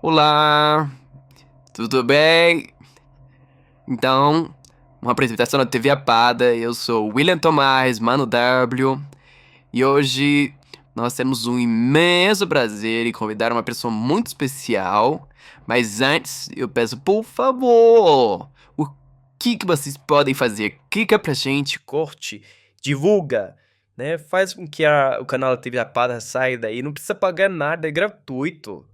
Olá, tudo bem? Então, uma apresentação da TV Apada. Eu sou William Tomás, Mano W, e hoje nós temos um imenso prazer em convidar uma pessoa muito especial. Mas antes, eu peço, por favor, o que vocês podem fazer? Clica pra gente, curte, divulga, né? Faz com que o canal da TV Apada saia daí. Não precisa pagar nada, é gratuito.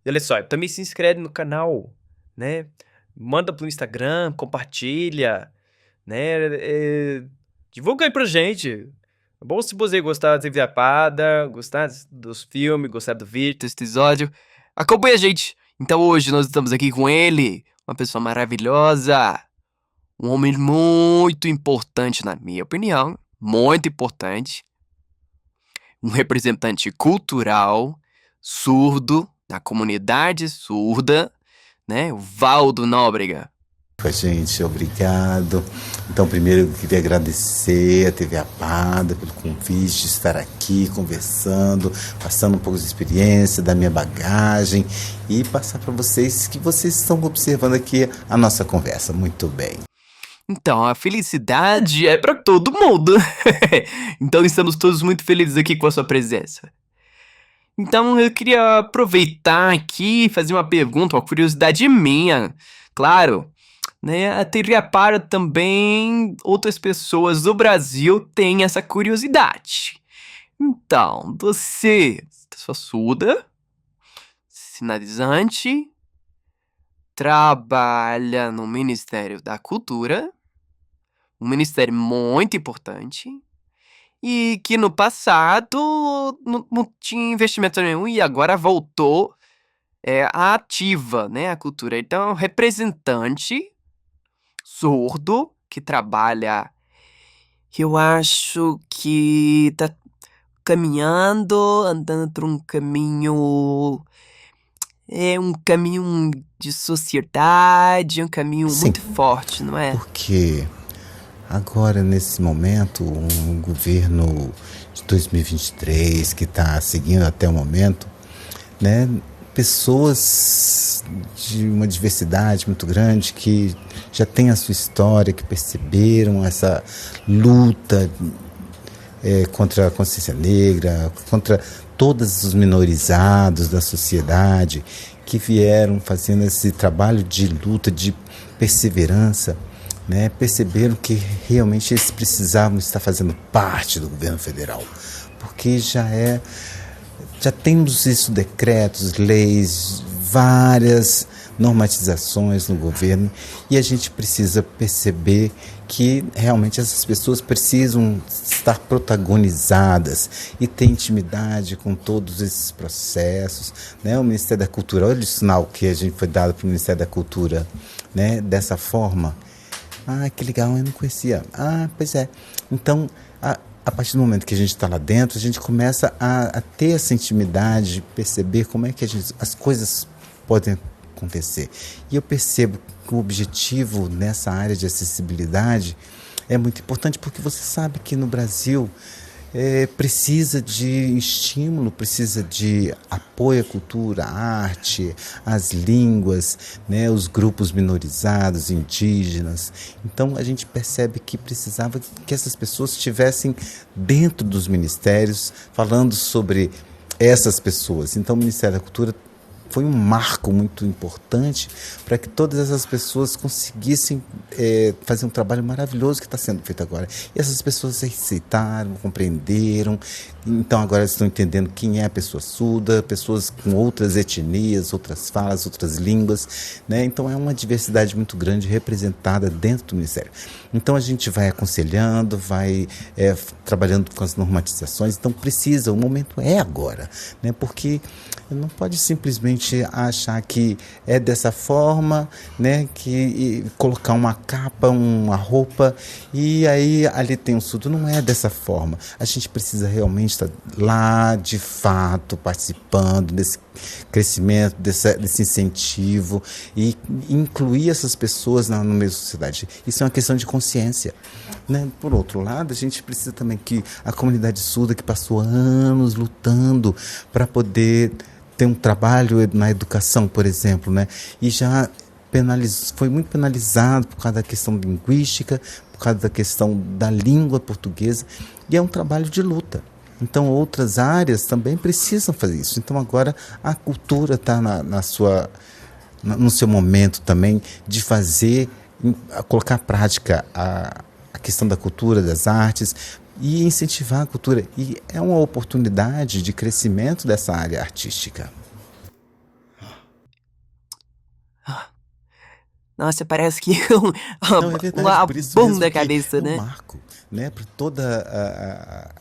E olha só, também se inscreve no canal, né? Manda pro Instagram, compartilha, né? Divulga aí pra gente. É bom se você gostar da TV Apada, gostar dos filmes, gostar do vídeo, desse episódio. Acompanha a gente. Então hoje nós estamos aqui com ele, uma pessoa maravilhosa, um homem muito importante na minha opinião, muito importante, um representante cultural, surdo, na comunidade surda, né? O Valdo Nóbrega. Gente, obrigado. Então, primeiro eu queria agradecer a TV Apada pelo convite de estar aqui conversando, passando um pouco de experiência da minha bagagem e passar para vocês que vocês estão observando aqui a nossa conversa. Muito bem. Então, a felicidade é para todo mundo. Então, estamos todos muito felizes aqui com a sua presença. Então, eu queria aproveitar aqui e fazer uma pergunta, uma curiosidade minha. Claro, né? A TV Apada também, outras pessoas do Brasil têm essa curiosidade. Então, você, sua surda, sinalizante, trabalha no Ministério da Cultura, um ministério muito importante, e que no passado não tinha investimento nenhum e agora voltou ativa, né, a cultura. Então, é um representante surdo que trabalha, eu acho que tá caminhando, andando por um caminho, um caminho de sociedade, um caminho Sim. muito forte, não é? Porque agora, nesse momento, um governo de 2023 que está seguindo até o momento, né? Pessoas de uma diversidade muito grande que já têm a sua história, que perceberam essa luta contra a consciência negra, contra todos os minorizados da sociedade, que vieram fazendo esse trabalho de luta, de perseverança, né? Perceberam que realmente eles precisavam estar fazendo parte do governo federal, porque já temos isso, decretos, leis, várias normatizações no governo, e a gente precisa perceber que realmente essas pessoas precisam estar protagonizadas e ter intimidade com todos esses processos, né? O Ministério da Cultura, olha o sinal que a gente foi dado para o Ministério da Cultura, né? Dessa forma. Ah, que legal, eu não conhecia. Ah, pois é. Então, a partir do momento que a gente está lá dentro, a gente começa a ter essa intimidade, perceber como é que as coisas podem acontecer. E eu percebo que o objetivo nessa área de acessibilidade é muito importante, porque você sabe que no Brasil precisa de estímulo, precisa de apoio à cultura, à arte, às línguas, né, os grupos minorizados, indígenas. Então a gente percebe que precisava que essas pessoas estivessem dentro dos ministérios falando sobre essas pessoas. Então o Ministério da Cultura foi um marco muito importante para que todas essas pessoas conseguissem fazer um trabalho maravilhoso que está sendo feito agora. E essas pessoas aceitaram, compreenderam, então agora estão entendendo quem é a pessoa surda, pessoas com outras etnias, outras falas, outras línguas, né? Então é uma diversidade muito grande representada dentro do Ministério. Então a gente vai aconselhando, vai trabalhando com as normatizações, então o momento é agora, né? Porque não pode simplesmente achar que é dessa forma, né, que colocar uma capa, uma roupa e aí ali tem um surdo. Não é dessa forma. A gente precisa realmente estar lá, de fato, participando desse crescimento, desse incentivo e incluir essas pessoas no meio da sociedade. Isso é uma questão de consciência, né? Por outro lado, a gente precisa também que a comunidade surda, que passou anos lutando para poder tem um trabalho na educação, por exemplo, né? E já foi muito penalizado por causa da questão linguística, por causa da questão da língua portuguesa, e é um trabalho de luta. Então, outras áreas também precisam fazer isso. Então, agora a cultura está no seu momento também de colocar em prática a questão da cultura, das artes, e incentivar a cultura. E é uma oportunidade de crescimento dessa área artística. Nossa, parece que Não, é verdade, uma por isso bunda mesmo da que cabeça, é um né? marco, né, para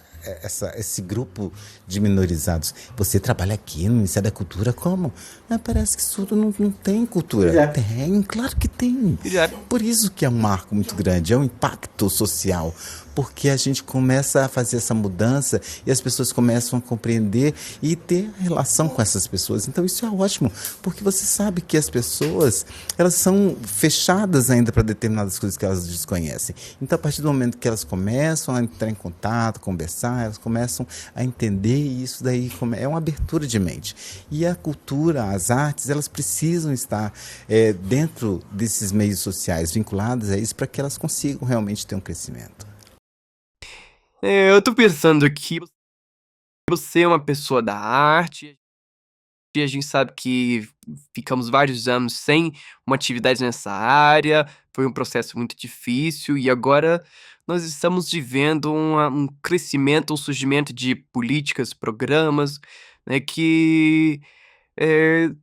esse grupo de minorizados. Você trabalha aqui no Ministério da Cultura como? Parece que isso não tem cultura. Tem, claro que tem. Por isso que é um marco muito grande, é um impacto social, porque a gente começa a fazer essa mudança e as pessoas começam a compreender e ter relação com essas pessoas. Então isso é ótimo, porque você sabe que as pessoas, elas são fechadas ainda para determinadas coisas que elas desconhecem. Então, a partir do momento que elas começam a entrar em contato, conversar, elas começam a entender, e isso daí é uma abertura de mente. E a cultura, as artes, elas precisam estar dentro desses meios sociais, vinculadas a isso, para que elas consigam realmente ter um crescimento. Eu tô pensando que você é uma pessoa da arte, e a gente sabe que ficamos vários anos sem uma atividade nessa área, foi um processo muito difícil, e agora nós estamos vivendo um crescimento, um surgimento de políticas, programas, né, que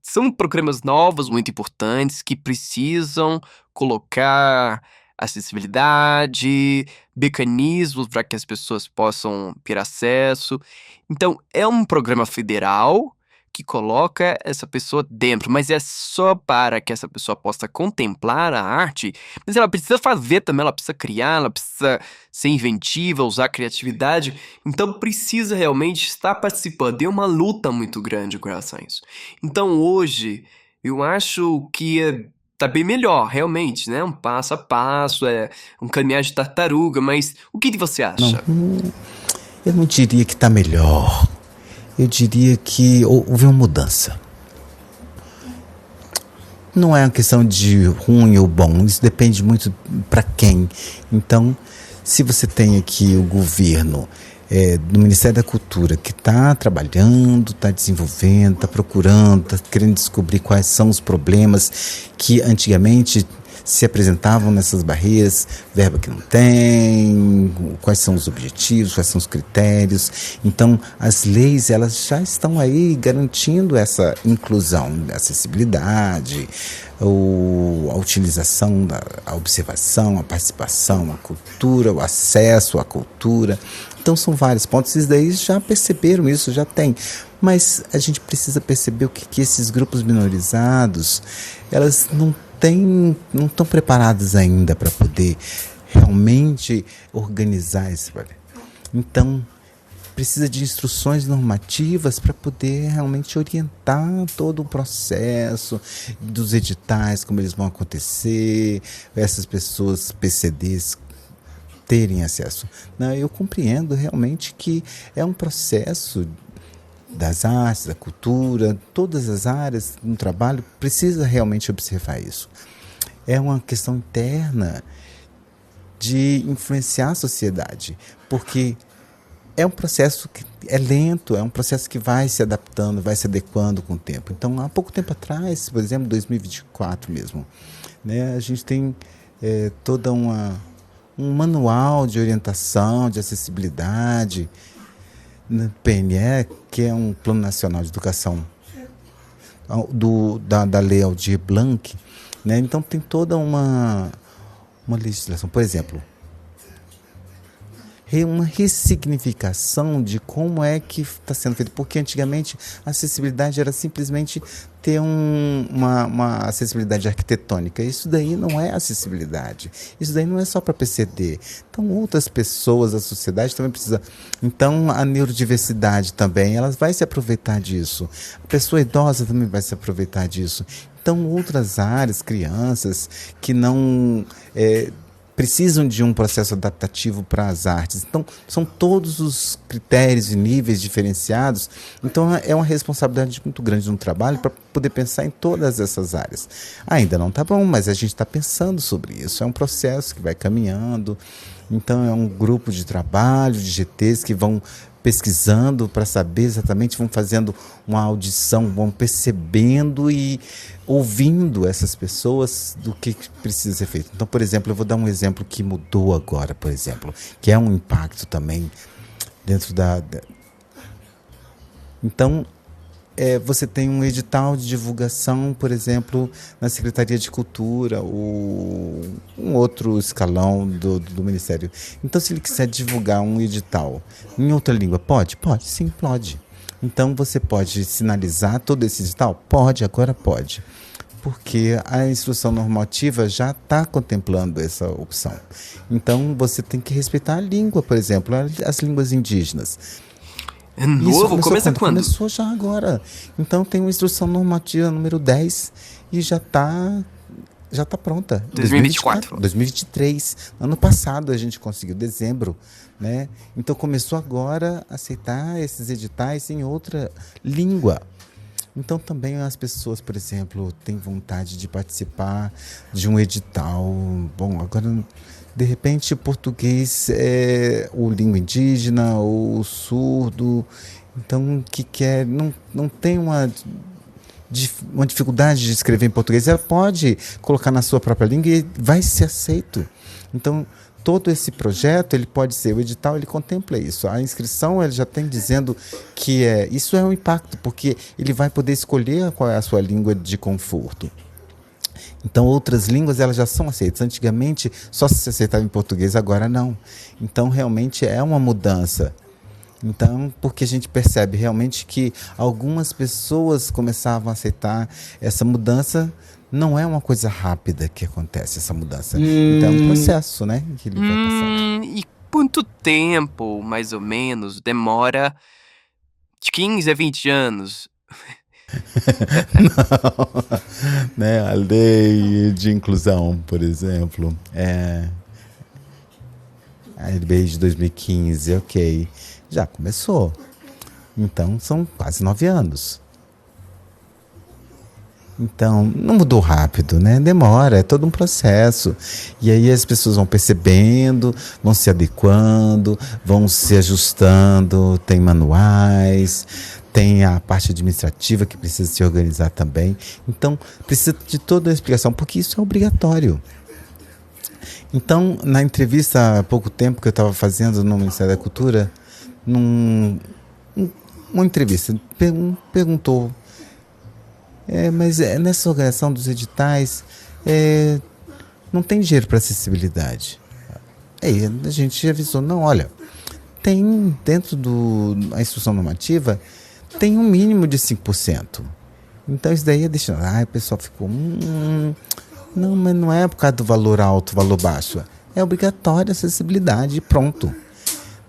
são programas novos, muito importantes, que precisam colocar acessibilidade, mecanismos para que as pessoas possam ter acesso. Então, é um programa federal que coloca essa pessoa dentro, mas é só para que essa pessoa possa contemplar a arte, mas ela precisa fazer também, ela precisa criar, ela precisa ser inventiva, usar criatividade, então precisa realmente estar participando. É uma luta muito grande com relação a isso. Então hoje, eu acho que tá bem melhor, realmente, né? Um passo a passo, um caminhar de tartaruga, mas o que você acha? Eu não diria que está melhor. Eu diria que houve uma mudança. Não é uma questão de ruim ou bom, isso depende muito para quem. Então, se você tem aqui o governo do Ministério da Cultura que está trabalhando, está desenvolvendo, está procurando, está querendo descobrir quais são os problemas que antigamente se apresentavam nessas barreiras, verba que não tem, quais são os objetivos, quais são os critérios. Então, as leis, elas já estão aí garantindo essa inclusão, a acessibilidade, a utilização, a observação, a participação, a cultura, o acesso à cultura. Então, são vários pontos. Esses daí já perceberam isso, já tem. Mas a gente precisa perceber o que esses grupos minorizados, elas não estão preparados ainda para poder realmente organizar esse trabalho. Então, precisa de instruções normativas para poder realmente orientar todo o processo dos editais, como eles vão acontecer, essas pessoas, PCDs, terem acesso. Eu compreendo realmente que é um processo das artes, da cultura, todas as áreas no trabalho, precisa realmente observar isso. É uma questão interna de influenciar a sociedade, porque é um processo que é lento, é um processo que vai se adaptando, vai se adequando com o tempo. Então, há pouco tempo atrás, por exemplo, 2024 mesmo, né, a gente tem toda um manual de orientação, de acessibilidade, no PNE, que é um Plano Nacional de Educação da Lei Aldir Blanc, né? Então tem toda uma legislação, por exemplo, uma ressignificação de como é que está sendo feito, porque antigamente a acessibilidade era simplesmente ter uma acessibilidade arquitetônica. Isso daí não é acessibilidade, isso daí não é só para PCD. Então outras pessoas, a sociedade também precisa. Então a neurodiversidade também, ela vai se aproveitar disso, a pessoa idosa também vai se aproveitar disso. Então outras áreas, crianças que não precisam de um processo adaptativo para as artes. Então, são todos os critérios e níveis diferenciados. Então, é uma responsabilidade muito grande no trabalho para poder pensar em todas essas áreas. Ainda não está bom, mas a gente está pensando sobre isso. É um processo que vai caminhando. Então, é um grupo de trabalho, de GTs que vão pesquisando para saber exatamente, vão fazendo uma audição, vão percebendo e ouvindo essas pessoas do que precisa ser feito. Então, por exemplo, eu vou dar um exemplo que mudou agora, por exemplo, que é um impacto também dentro Então, você tem um edital de divulgação, por exemplo, na Secretaria de Cultura ou um outro escalão do Ministério. Então, se ele quiser divulgar um edital em outra língua, pode? Pode, sim, pode. Então, você pode sinalizar todo esse edital? Pode, agora pode. Porque a instrução normativa já está contemplando essa opção. Então, você tem que respeitar a língua, por exemplo, as línguas indígenas. É novo? Começa quando? Começou já agora. Então tem uma instrução normativa número 10 e já está pronta. 2024. 2023. Ano passado a gente conseguiu, dezembro. Né? Então começou agora a aceitar esses editais em outra língua. Então também as pessoas, por exemplo, têm vontade de participar de um edital. Bom, agora... De repente, o português é o língua indígena, ou o surdo, então, que quer, não tem uma dificuldade de escrever em português, ela pode colocar na sua própria língua e vai ser aceito. Então, todo esse projeto, ele pode ser, o edital, ele contempla isso. A inscrição, ele já tem dizendo que isso é um impacto, porque ele vai poder escolher qual é a sua língua de conforto. Então, outras línguas elas já são aceitas. Antigamente, só se aceitava em português, agora não. Então, realmente é uma mudança. Então, porque a gente percebe realmente que algumas pessoas começavam a aceitar essa mudança, não é uma coisa rápida que acontece essa mudança. Então, é um processo, né, que ele vai passando. E quanto tempo, mais ou menos, demora de 15 a 20 anos? Não, né? A lei de inclusão, por exemplo, a lei de 2015, ok, já começou. Então, são quase 9 anos. Então, não mudou rápido, né? Demora, é todo um processo. E aí as pessoas vão percebendo, vão se adequando, vão se ajustando, tem manuais, tem a parte administrativa que precisa se organizar também. Então, precisa de toda a explicação, porque isso é obrigatório. Então, na entrevista há pouco tempo que eu estava fazendo no Ministério da Cultura, uma entrevista, perguntou, mas nessa organização dos editais, não tem dinheiro para acessibilidade. Aí a gente avisou, não, olha, tem dentro da instrução normativa, tem um mínimo de 5%. Então isso daí é deixando, o pessoal ficou, não, mas não é por causa do valor alto, valor baixo. É obrigatório a acessibilidade e pronto.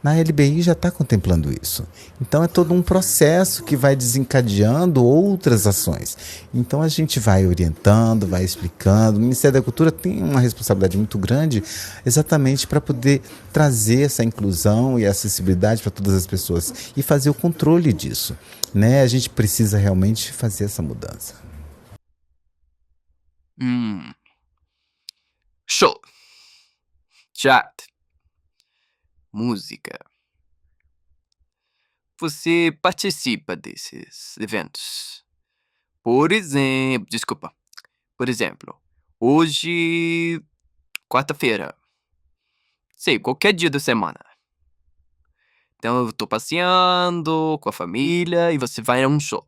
Na LBI já está contemplando isso. Então é todo um processo que vai desencadeando outras ações. Então a gente vai orientando, vai explicando. O Ministério da Cultura tem uma responsabilidade muito grande exatamente para poder trazer essa inclusão e acessibilidade para todas as pessoas e fazer o controle disso. Né? A gente precisa realmente fazer essa mudança. Show. Chat. Música. Você participa desses eventos? Por exemplo, hoje, quarta-feira, sei, qualquer dia da semana. Então eu tô passeando com a família e você vai a um show.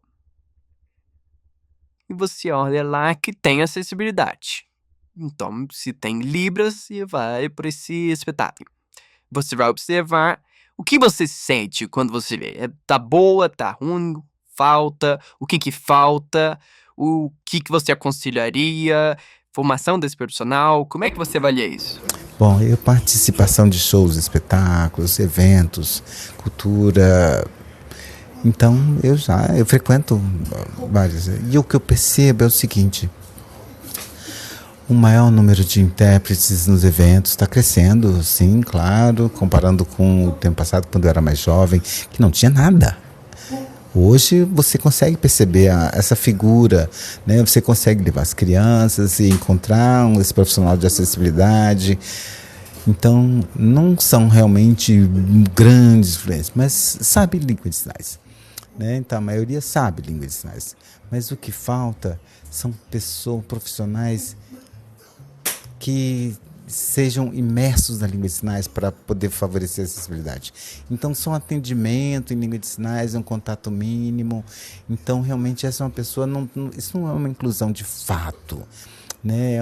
E você olha lá que tem acessibilidade. Então, se tem Libras, você vai por esse espetáculo. Você vai observar o que você sente quando você vê. Tá boa, tá ruim, falta, o que falta, o que você aconselharia, formação desse profissional, como é que você avalia isso? Bom, participação de shows, espetáculos, eventos, cultura. Então, eu frequento vários. E o que eu percebo é o seguinte: O maior número de intérpretes nos eventos está crescendo, sim, claro, comparando com o tempo passado, quando eu era mais jovem, que não tinha nada. Hoje você consegue perceber essa figura, né? Você consegue levar as crianças e encontrar esse profissional de acessibilidade. Então, não são realmente grandes influências, mas sabe língua de sinais. Né? Então, a maioria sabe língua de sinais. Mas o que falta são pessoas, profissionais que sejam imersos na língua de sinais para poder favorecer a acessibilidade. Então, só um atendimento em língua de sinais, um contato mínimo. Então, realmente, essa é uma pessoa, isso não é uma inclusão de fato. Né?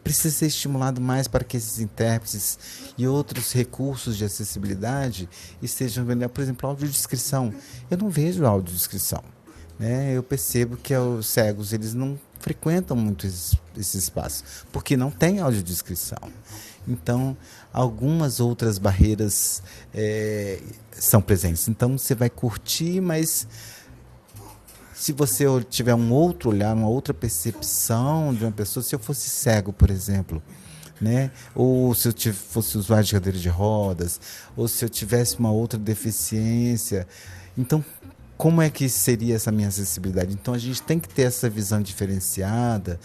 Precisa ser estimulado mais para que esses intérpretes e outros recursos de acessibilidade estejam vendo, por exemplo, audiodescrição. Eu não vejo audiodescrição. Né? Eu percebo que os cegos eles não frequentam muito esse espaço, porque não tem audiodescrição. Então, algumas outras barreiras são presentes. Então, você vai curtir, mas se você tiver um outro olhar, uma outra percepção de uma pessoa, se eu fosse cego, por exemplo, né? Ou se eu fosse usuário de cadeira de rodas, ou se eu tivesse uma outra deficiência, então como é que seria essa minha acessibilidade? Então a gente tem que ter essa visão diferenciada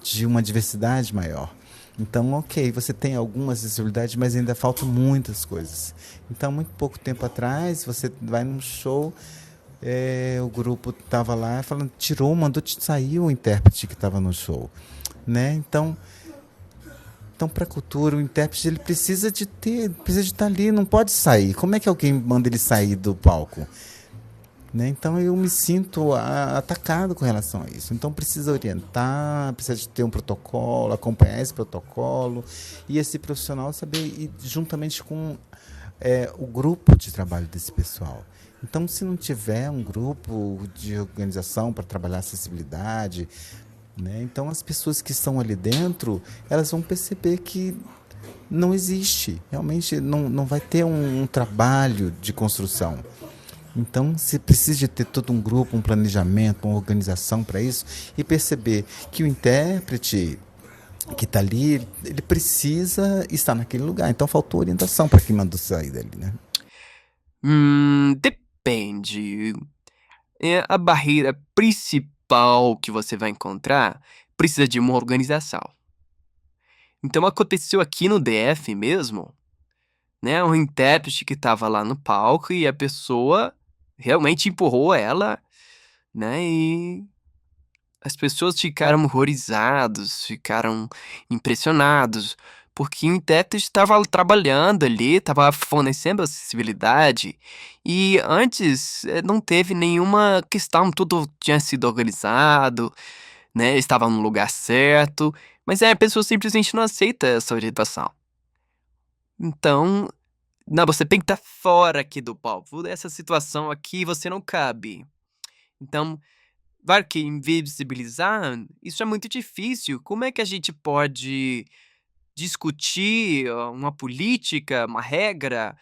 de uma diversidade maior. Então, ok, você tem alguma acessibilidade, mas ainda faltam muitas coisas. Então, muito pouco tempo atrás, você vai num show, o grupo estava lá falando, mandou sair o intérprete que estava no show. Né? Então para a cultura, o intérprete ele precisa de estar ali, não pode sair. Como é que alguém manda ele sair do palco? Né? Então eu me sinto atacado com relação a isso. Então precisa orientar, precisa de ter um protocolo, acompanhar esse protocolo e esse profissional saber ir juntamente com o grupo de trabalho desse pessoal. Então, se não tiver um grupo de organização para trabalhar acessibilidade, né? Então as pessoas que estão ali dentro, elas vão perceber que não existe, realmente não vai ter um trabalho de construção. Então, você precisa de ter todo um grupo, um planejamento, uma organização para isso e perceber que o intérprete que está ali, ele precisa estar naquele lugar. Então, faltou orientação para quem mandou sair dali, né? Depende. A barreira principal que você vai encontrar precisa de uma organização. Então, aconteceu aqui no DF mesmo, né? Um intérprete que estava lá no palco e a pessoa realmente empurrou ela, né? E as pessoas ficaram horrorizados, ficaram impressionados, porque o intérprete estava trabalhando ali, estava fornecendo acessibilidade, e antes não teve nenhuma questão, tudo tinha sido organizado, né? Estava no lugar certo, mas a pessoa simplesmente não aceita essa orientação. Então, não, você tem que estar fora aqui do palco. Essa situação aqui você não cabe. Então, claro que invisibilizar, isso é muito difícil. Como é que a gente pode discutir uma política, uma regra,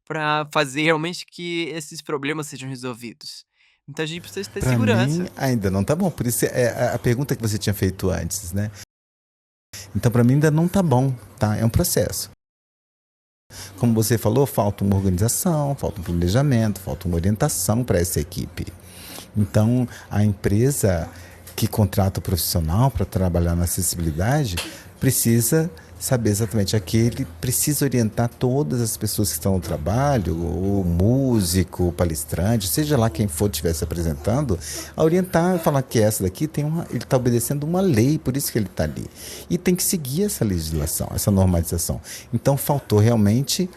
para fazer realmente que esses problemas sejam resolvidos? Então a gente precisa ter Para mim, segurança. ainda não tá bom. Por isso é a pergunta que você tinha feito antes, né? Então, para mim, ainda não tá bom, tá? É um processo. Como você falou, falta uma organização, falta um planejamento, falta uma orientação para essa equipe. Então, a empresa que contrata o profissional para trabalhar na acessibilidade precisa saber exatamente aquele, precisa orientar todas as pessoas que estão no trabalho, o músico, o palestrante, seja lá quem for estiver se apresentando, a orientar, falar que essa daqui ele está obedecendo uma lei, por isso que ele está ali. E tem que seguir essa legislação, essa normalização. Então faltou realmente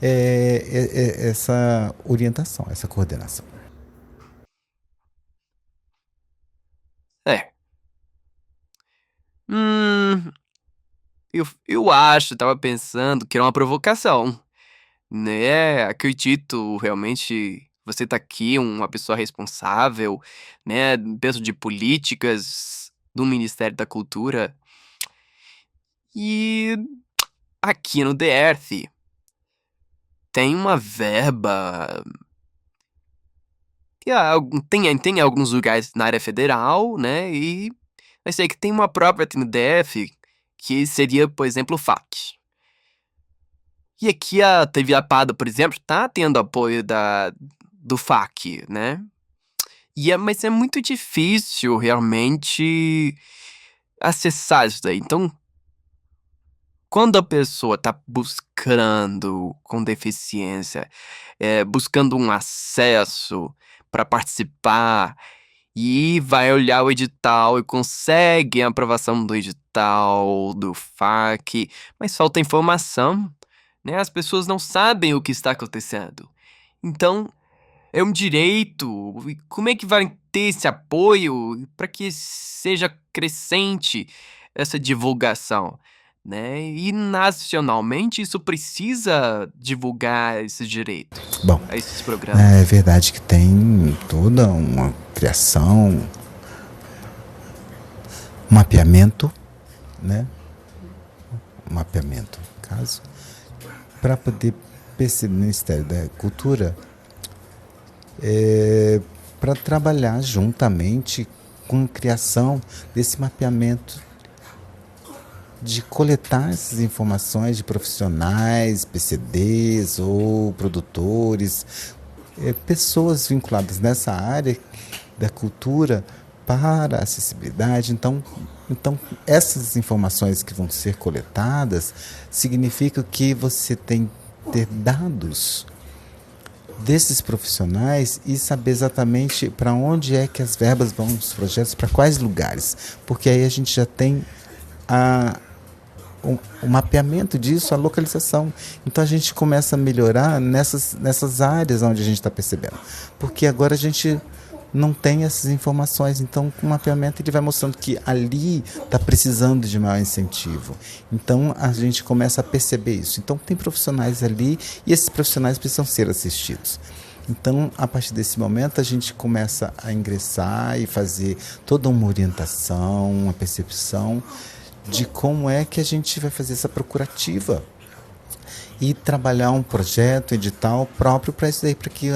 essa orientação, essa coordenação. É. Hum, eu acho, tava pensando que era uma provocação, né? Acredito realmente você tá aqui, uma pessoa responsável, né? Penso de políticas do Ministério da Cultura. E aqui no DF tem uma verba que tem alguns lugares na área federal, né? E eu sei que tem uma própria aqui no DF que seria, por exemplo, o FAQ. E aqui a TV Apada, por exemplo, tá tendo apoio do FAQ, né? Mas é muito difícil realmente acessar isso daí. Então, quando a pessoa tá buscando com deficiência, buscando um acesso para participar e vai olhar o edital e consegue a aprovação do edital, do FAQ, mas falta informação, né? As pessoas não sabem o que está acontecendo. Então, é um direito. E como é que vai ter esse apoio para que seja crescente essa divulgação, né? E nacionalmente isso precisa divulgar esses direitos Bom, a esses programas. é verdade que tem toda uma criação, um mapeamento, né? Um mapeamento, no caso, para poder perceber o Ministério da Cultura para trabalhar juntamente com a criação desse mapeamento, de coletar essas informações de profissionais, PCDs ou produtores, pessoas vinculadas nessa área da cultura para a acessibilidade. Então, essas informações que vão ser coletadas significa que você tem que ter dados desses profissionais e saber exatamente para onde é que as verbas vão, os projetos, para quais lugares, porque aí a gente já tem o mapeamento disso, a localização. Então a gente começa a melhorar nessas áreas onde a gente está percebendo, porque agora a gente não tem essas informações. Então, com o mapeamento, ele vai mostrando que ali está precisando de maior incentivo. Então, a gente começa a perceber isso. Então, tem profissionais ali e esses profissionais precisam ser assistidos. Então, a partir desse momento, a gente começa a ingressar e fazer toda uma orientação, uma percepção de como é que a gente vai fazer essa procurativa e trabalhar um projeto, um edital próprio para isso daí, para que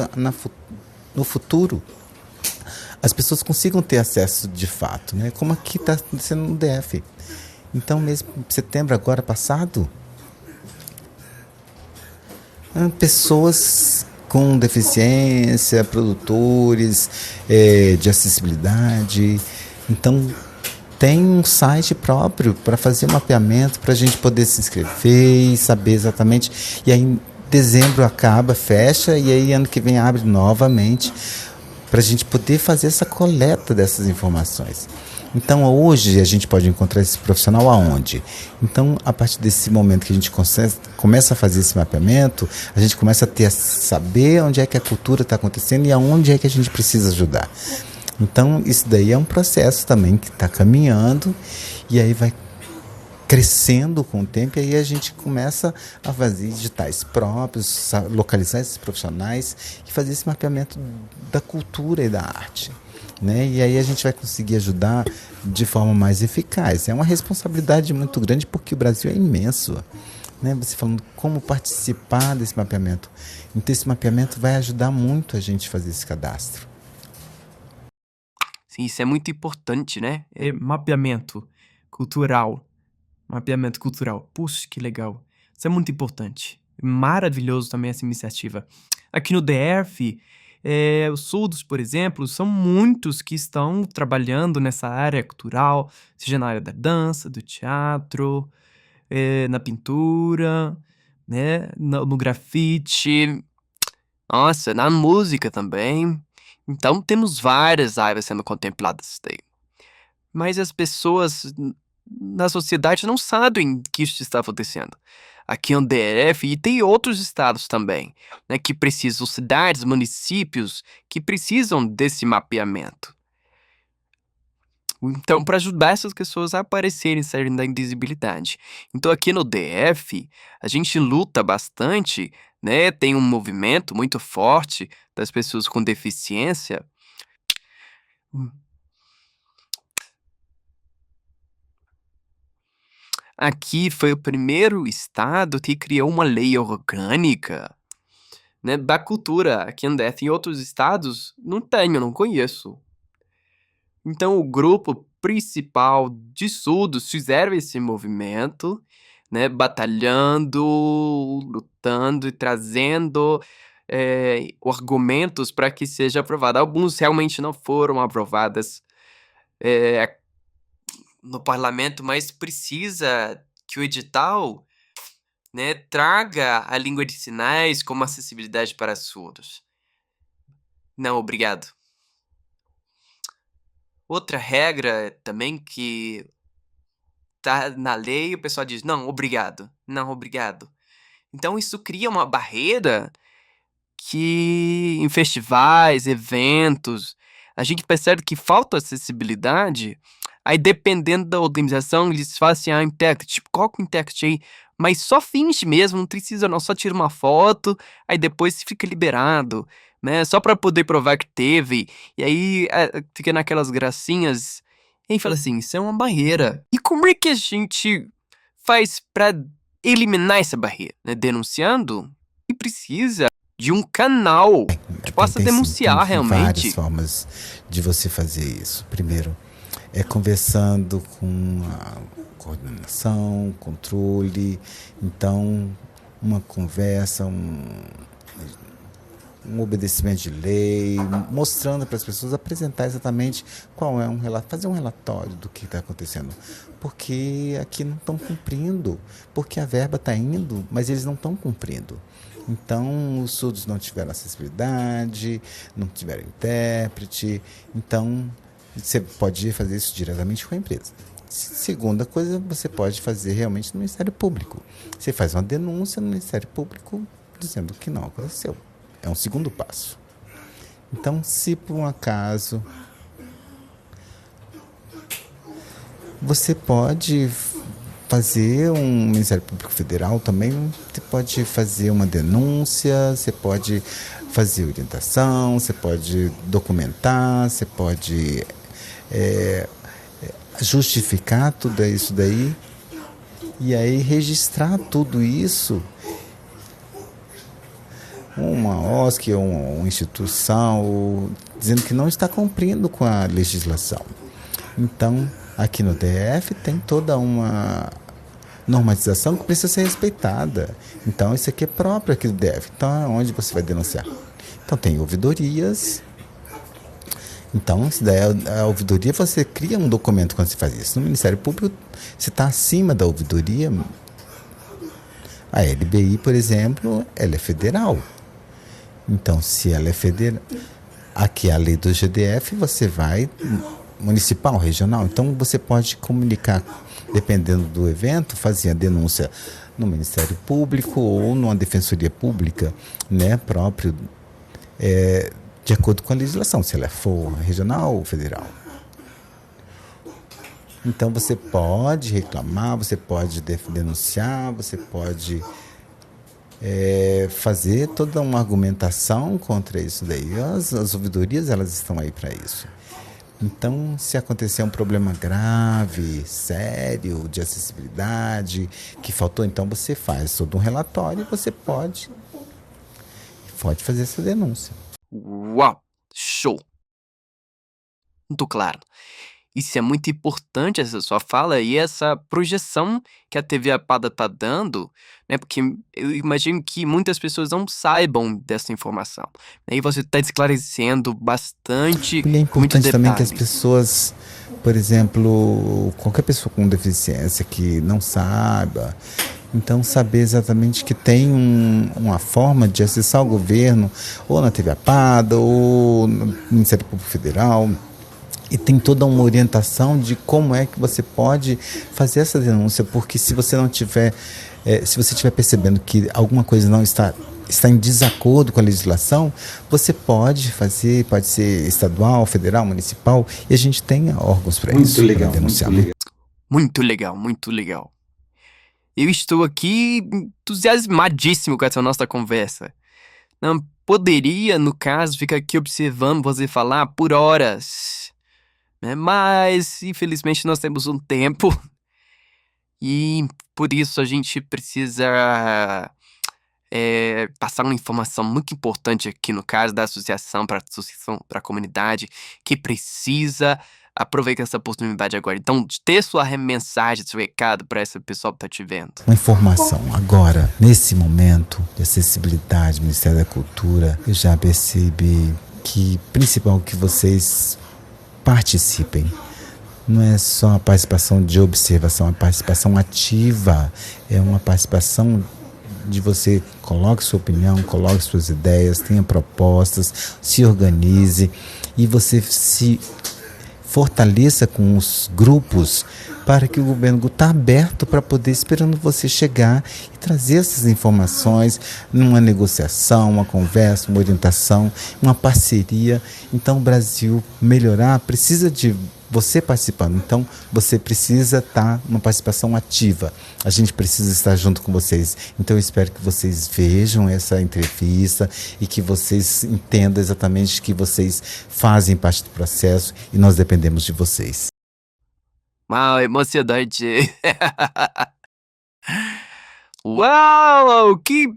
no futuro as pessoas consigam ter acesso de fato, né? Como aqui está acontecendo no DF. Então, mesmo em setembro agora passado, pessoas com deficiência, produtores de acessibilidade. Então, tem um site próprio para fazer mapeamento, para a gente poder se inscrever e saber exatamente. E aí, em dezembro acaba, fecha, e aí ano que vem abre novamente, para a gente poder fazer essa coleta dessas informações. Então, hoje, a gente pode encontrar esse profissional aonde? Então, a partir desse momento que a gente começa a fazer esse mapeamento, a gente começa a saber onde é que a cultura está acontecendo e aonde é que a gente precisa ajudar. Então, isso daí é um processo também que está caminhando e aí vai crescendo com o tempo, e aí a gente começa a fazer editais próprios, localizar esses profissionais e fazer esse mapeamento da cultura e da arte, né? E aí a gente vai conseguir ajudar de forma mais eficaz. É uma responsabilidade muito grande porque o Brasil é imenso, né? Você falando como participar desse mapeamento. Então esse mapeamento vai ajudar muito a gente a fazer esse cadastro. Sim, isso é muito importante, né? É mapeamento cultural. Mapeamento cultural. Puxa, que legal. Isso é muito importante. Maravilhoso também essa iniciativa. Aqui no DF, os surdos, por exemplo, são muitos que estão trabalhando nessa área cultural, seja na área da dança, do teatro, na pintura, né, no grafite, nossa, na música também. Então temos várias áreas sendo contempladas daí. Mas as pessoas na sociedade não sabem que isso está acontecendo. Aqui no DF e tem outros estados também, né, que precisam, cidades, municípios, que precisam desse mapeamento. Então, para ajudar essas pessoas a aparecerem, saírem da invisibilidade. Então, aqui no DF, a gente luta bastante, né? Tem um movimento muito forte das pessoas com deficiência. Aqui foi o primeiro estado que criou uma lei orgânica, né, da cultura. Aqui no DF, em outros estados, não tenho, não conheço. Então, o grupo principal de todos fizeram esse movimento, né, batalhando, lutando e trazendo argumentos para que seja aprovado. Alguns realmente não foram aprovadas no parlamento, mas precisa que o edital, né, traga a língua de sinais como acessibilidade para surdos. Não, obrigado. Outra regra também que tá na lei, o pessoal diz: "Não, obrigado. Não, obrigado". Então isso cria uma barreira que em festivais, eventos, a gente percebe que falta acessibilidade, aí dependendo da organização, eles fazem a intérprete, tipo, coloca o intérprete aí, mas só finge mesmo, não precisa não, só tira uma foto, aí depois fica liberado, né, só pra poder provar que teve, e aí fica naquelas gracinhas, e aí fala assim, isso é uma barreira. E como é que a gente faz pra eliminar essa barreira, né, denunciando? E precisa de um canal que possa Tem sim, tem denunciar várias realmente. formas de você fazer isso. Primeiro, é conversando com a coordenação, controle. Então, uma conversa, um obedecimento de lei, mostrando para as pessoas, apresentar exatamente qual é fazer um relatório do que está acontecendo. Porque aqui não estão cumprindo, porque a verba está indo, mas eles não estão cumprindo. Então, os surdos não tiveram acessibilidade, não tiveram intérprete. Então, você pode fazer isso diretamente com a empresa. Segunda coisa, você pode fazer realmente no Ministério Público. Você faz uma denúncia no Ministério Público dizendo que não aconteceu. É um segundo passo. Então, se por um acaso você pode fazer um Ministério Público Federal também, você pode fazer uma denúncia, você pode fazer orientação, você pode documentar, você pode justificar tudo isso daí e aí registrar tudo isso uma OSC ou uma instituição dizendo que não está cumprindo com a legislação. Então, aqui no DF tem toda uma normatização que precisa ser respeitada. Então, isso aqui é próprio aqui do DF. Então, é onde você vai denunciar. Então, tem ouvidorias. Então, se der a ouvidoria, você cria um documento quando você faz isso. No Ministério Público, você está acima da ouvidoria. A LBI, por exemplo, ela é federal. Então, se ela é federal, aqui é a lei do GDF, você vai municipal, regional. Então, você pode comunicar, dependendo do evento, fazer a denúncia no Ministério Público ou numa defensoria pública, né, próprio, de acordo com a legislação, se ela for regional ou federal. Então, você pode reclamar, você pode denunciar, você pode fazer toda uma argumentação contra isso daí. As ouvidorias, elas estão aí para isso. Então, se acontecer um problema grave, sério, de acessibilidade, que faltou, então você faz todo um relatório e você pode fazer essa denúncia. Uau! Show! Muito claro. Isso é muito importante, essa sua fala e essa projeção que a TV Apada tá dando, né? Porque eu imagino que muitas pessoas não saibam dessa informação. Aí você tá esclarecendo bastante, E é com muitos importante também que as detalhes. pessoas, por exemplo, qualquer pessoa com deficiência que não saiba, então saber exatamente que tem uma forma de acessar o governo, ou na TV Apada, ou no Ministério Público Federal, e tem toda uma orientação de como é que você pode fazer essa denúncia, porque se você não tiver, se você estiver percebendo que alguma coisa não está em desacordo com a legislação, você pode fazer, pode ser estadual, federal, municipal, e a gente tem órgãos para isso, para denunciar. Muito legal, muito legal. Eu estou aqui entusiasmadíssimo com essa nossa conversa. Não poderia, no caso, ficar aqui observando você falar por horas, né? Mas, infelizmente, nós temos um tempo e por isso a gente precisa passar uma informação muito importante aqui no caso da associação para a comunidade que precisa Aproveita essa oportunidade agora. Então, dê sua mensagem, seu recado para esse pessoal que tá te vendo. Uma informação agora, nesse momento de acessibilidade, Ministério da Cultura, eu já percebi que principal que vocês participem. Não é só a participação de observação, é uma participação ativa, é uma participação de você coloque sua opinião, coloque suas ideias, tenha propostas, se organize e você se fortaleça com os grupos para que o governo está aberto para poder esperando você chegar e trazer essas informações numa negociação, uma conversa, uma orientação, uma parceria. Então o Brasil melhorar precisa de você participando, então você precisa estar numa participação ativa. A gente precisa estar junto com vocês. Então eu espero que vocês vejam essa entrevista e que vocês entendam exatamente que vocês fazem parte do processo e nós dependemos de vocês. Uau, emocionante. Uau, que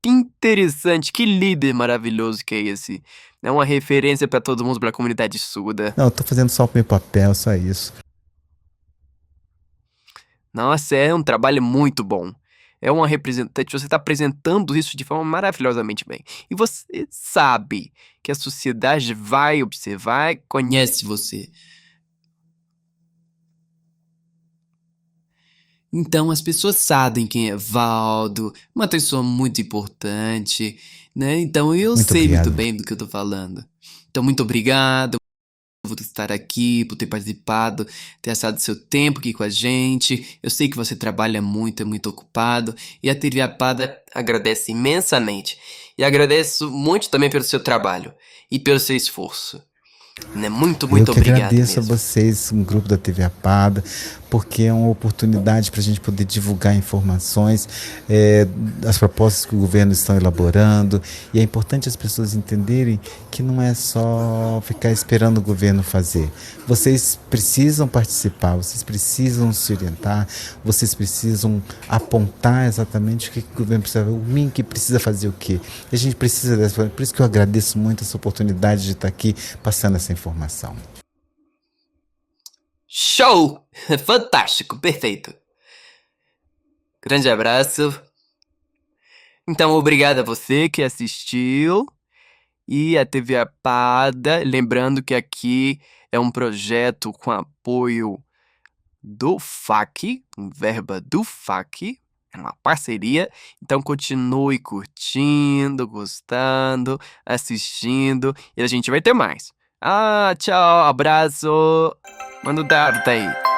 interessante, que líder maravilhoso que é esse. É uma referência para todo mundo, para a comunidade surda. Não, eu tô fazendo só o meu papel, só isso. Nossa, é um trabalho muito bom. É uma representante, você está apresentando isso de forma maravilhosamente bem. E você sabe que a sociedade vai observar e conhece você. Então as pessoas sabem quem é Valdo, uma pessoa muito importante, né? Então eu Muito sei muito obrigado. bem do que eu tô falando. Então muito obrigado por estar aqui, por ter participado, ter achado seu tempo aqui com a gente. Eu sei que você trabalha muito, é muito ocupado. E a TV Apada agradece imensamente. E agradeço muito também pelo seu trabalho e pelo seu esforço. Né? Muito Eu que obrigado agradeço mesmo. a vocês, um grupo da TV Apada, porque é uma oportunidade para a gente poder divulgar informações, as propostas que o governo está elaborando, e é importante as pessoas entenderem que não é só ficar esperando o governo fazer. Vocês precisam participar, vocês precisam se orientar, vocês precisam apontar exatamente o que o governo precisa, o mim que precisa fazer o quê. E a gente precisa dessa, por isso que eu agradeço muito essa oportunidade de estar aqui passando essa informação. Show! Fantástico, perfeito. Grande abraço. Então, obrigado a você que assistiu. E a TV Apada. Lembrando que aqui é um projeto com apoio do FAC, verba do FAC. É uma parceria. Então, continue curtindo, gostando, assistindo. E a gente vai ter mais. Ah, tchau, abraço. Manda o dado aí.